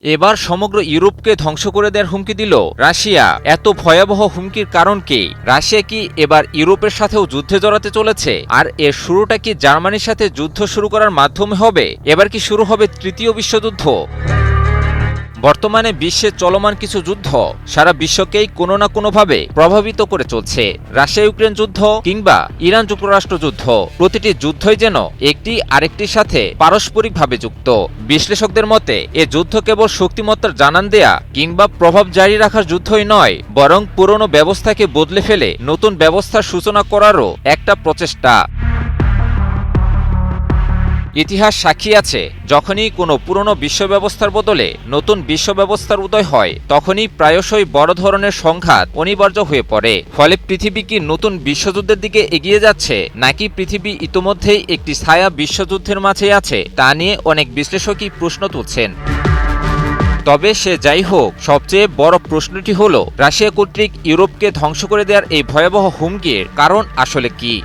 এবার সমগ্র ইউরোপকে ধ্বংস করে দেওয়ার হুমকি দিল রাশিয়া। এত ভয়াবহ হুমকির কারণ কি? রাশিয়া কি এবার ইউরোপের সাথেও যুদ্ধে জড়াতে চলেছে? আর এর শুরুটা কি জার্মানির সাথে যুদ্ধ শুরু করার মাধ্যমে হবে? এবার কি শুরু হবে তৃতীয় বিশ্বযুদ্ধ? বর্তমানে বিশ্বে চলমান কিছু যুদ্ধ সারা বিশ্বকেই কোনো না কোনোভাবে প্রভাবিত করে চলছে। রাশিয়া ইউক্রেন যুদ্ধ কিংবা ইরান যুক্তরাষ্ট্র যুদ্ধ, প্রতিটি যুদ্ধই যেন একটি আরেকটির সাথে পারস্পরিকভাবে যুক্ত। বিশ্লেষকদের মতে এ যুদ্ধ কেবল শক্তিমত্তার জানান দেয়া কিংবা প্রভাব জারি রাখার যুদ্ধই নয়, বরং পুরনো ব্যবস্থাকে বদলে ফেলে নতুন ব্যবস্থার সূচনা করারও একটা প্রচেষ্টা। ইতিহাস সাক্ষী আছে, যখনই কোনো পুরনো বিশ্ব ব্যবস্থার বদলে নতুন বিশ্ব ব্যবস্থার উদয় হয়, তখনই প্রায়শই বড় ধরনের সংঘাত অনিবার্য হয়ে পড়ে। ফলে পৃথিবী কি নতুন বিশ্বযুদ্ধের দিকে এগিয়ে যাচ্ছে, নাকি পৃথিবী ইতোমধ্যেই একটি ছায়া বিশ্বযুদ্ধের মাঝে আছে, তা নিয়ে অনেক বিশ্লেষকই প্রশ্ন তুলছেন। তবে সে যাই হোক, সবচেয়ে বড় প্রশ্নটি হল রাশিয়া কর্তৃক ইউরোপকে ধ্বংস করে দেওয়ার এই ভয়াবহ হুমকির কারণ আসলে কি?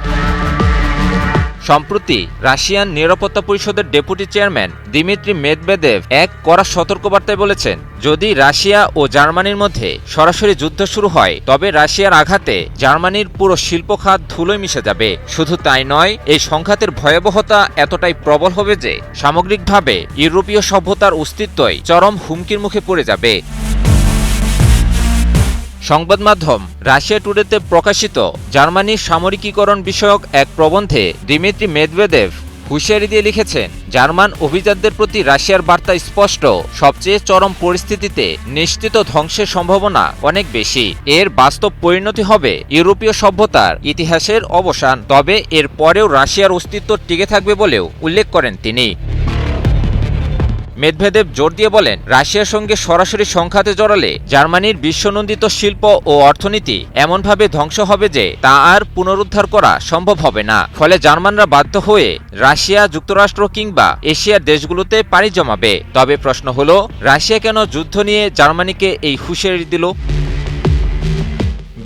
সম্প্রতি রাশিয়ান নিরাপত্তা পরিষদের ডেপুটি চেয়ারম্যান দিমিত্রি মেদভেদেভ এক কড়া সতর্কবার্তায় বলেছেন, যদি রাশিয়া ও জার্মানির মধ্যে সরাসরি যুদ্ধ শুরু হয়, তবে রাশিয়ার আঘাতে জার্মানির পুরো শিল্প খাত ধুলোয় মিশে যাবে। শুধু তাই নয়, এই সংঘাতের ভয়াবহতা এতটাই প্রবল হবে যে সামগ্রিকভাবে ইউরোপীয় সভ্যতার অস্তিত্বই চরম হুমকির মুখে পড়ে যাবে। সংবাদ মাধ্যম রাশিয়া টুডেতে প্রকাশিত জার্মানির সামরিকীকরণ বিষয়ক এক প্রবন্ধে দিমিত্রি মেদভেদেভ হুঁশিয়ারি দিয়ে লিখেছেন, জার্মান অভিজাতদের প্রতি রাশিয়ার বার্তা স্পষ্ট, সবচেয়ে চরম পরিস্থিতিতে নিশ্চিত ধ্বংসের সম্ভাবনা অনেক বেশি। এর বাস্তব পরিণতি হবে ইউরোপীয় সভ্যতার ইতিহাসের অবসান। তবে এর পরেও রাশিয়ার অস্তিত্ব টিকে থাকবে বলেও উল্লেখ করেন তিনি। মেদভেদেভ জোর দিয়ে বলেন, রাশিয়ার সঙ্গে সরাসরি সংঘাতে জড়ালে জার্মানির বিশ্বনন্দিত শিল্প ও অর্থনীতি এমনভাবে ধ্বংস হবে যে তা আর পুনরুদ্ধার করা সম্ভব হবে না। ফলে জার্মানরা বাধ্য হয়ে রাশিয়া, যুক্তরাষ্ট্র কিংবা এশিয়ার দেশগুলোতে পাড়ি জমাবে। তবে প্রশ্ন হলো, রাশিয়া কেন যুদ্ধ নিয়ে জার্মানিকে এই হুঁশিয়ারি দিল?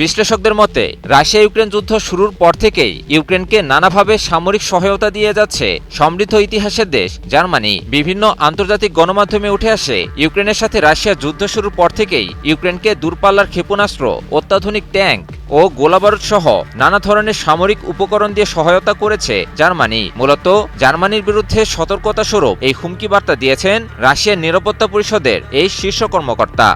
বিশ্লেষকদের মতে রাশিয়া ইউক্রেন যুদ্ধ শুরুর পর থেকেই ইউক্রেনকে নানাভাবে সামরিক সহায়তা দিয়ে যাচ্ছে সমৃদ্ধ ইতিহাসের দেশ জার্মানি। বিভিন্ন আন্তর্জাতিক গণমাধ্যমে উঠে আসে, ইউক্রেনের সাথে রাশিয়া যুদ্ধ শুরুর পর থেকেই ইউক্রেনকে দূরপাল্লার ক্ষেপণাস্ত্র, অত্যাধুনিক ট্যাঙ্ক ও গোলাবারুদ সহ নানা ধরনের সামরিক উপকরণ দিয়ে সহায়তা করেছে জার্মানি। মূলত জার্মানির বিরুদ্ধে সতর্কতা স্বরূপ এই হুমকি বার্তা দিয়েছেন রাশিয়ার নিরাপত্তা পরিষদের এই শীর্ষ কর্মকর্তা।